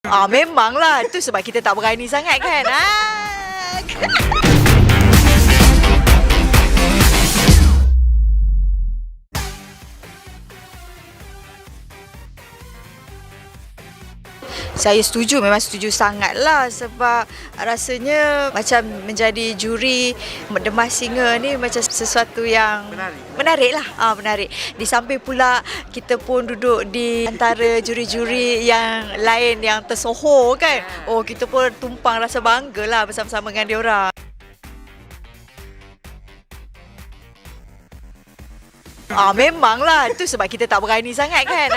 Memanglah. Tu sebab kita tak berani sangat kan. Saya setuju, memang setuju sangatlah sebab rasanya macam menjadi juri Demas Singer ni macam sesuatu yang menarik lah. Menarik. Di samping pula kita pun duduk di antara juri-juri yang lain yang tersohor kan. Oh, kita pun tumpang rasa bangga lah bersama-sama dengan diorang. Memanglah. Tu sebab kita tak berani sangat kan.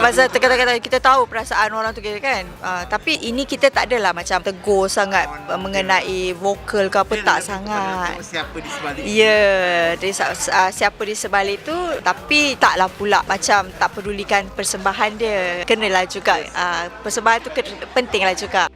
Masa kata-kata kita tahu perasaan orang tu kan. Tapi ini kita tak adalah macam tegur sangat mengenai vokal ke apa, tak sangat. Siapa di sebalik. Siapa di sebalik tu, tapi taklah pula macam tak pedulikan persembahan dia. Kenalah juga persembahan tu pentinglah juga.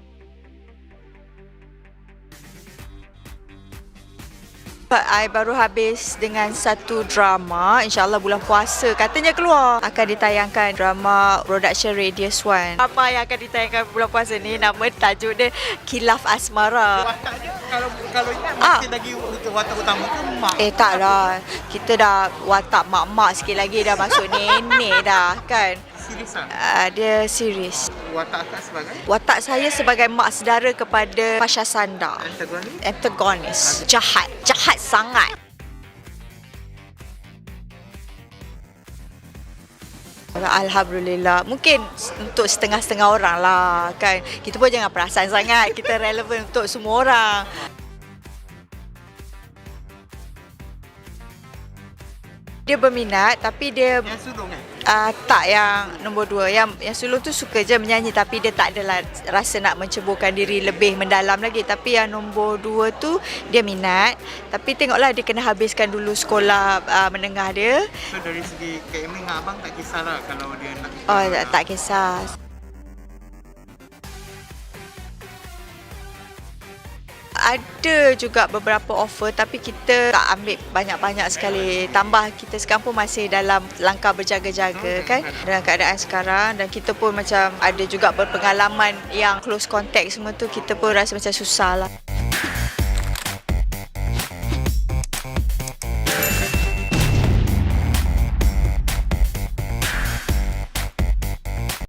I baru habis dengan satu drama, insyaAllah bulan puasa katanya keluar. Akan ditayangkan drama production Radius One. Apa yang akan ditayangkan bulan puasa ni, nama tajuk dia Khilaf Asmara. Watak dia, kalau ingat masih lagi untuk watak utama ke mak? Taklah. Kita dah watak mak-mak sikit lagi, dah masuk nenek dah kan. Serius lah? Dia series. Watak akak sebagai? Watak saya sebagai mak saudara kepada Fasha Sanda. Antagonis. Jahat sangat. Alhamdulillah. Mungkin untuk setengah-setengah orang lah kan. Kita pun jangan perasan sangat. Kita relevan untuk semua orang. Dia berminat tapi dia Yang sulung kan? tak, yang nombor 2. Yang sulung tu suka je menyanyi tapi dia tak adalah rasa nak menceburkan diri lebih mendalam lagi. Tapi yang nombor 2 tu dia minat, tapi tengoklah dia kena habiskan dulu sekolah menengah dia. So dari segi keiming abang tak kisahlah kalau dia nak. Tak kisah. Ada juga beberapa offer tapi kita tak ambil banyak-banyak sekali. Tambah kita sekarang pun masih dalam langkah berjaga-jaga kan dalam keadaan sekarang, dan kita pun macam ada juga berpengalaman yang close contact semua tu, kita pun rasa macam susah lah.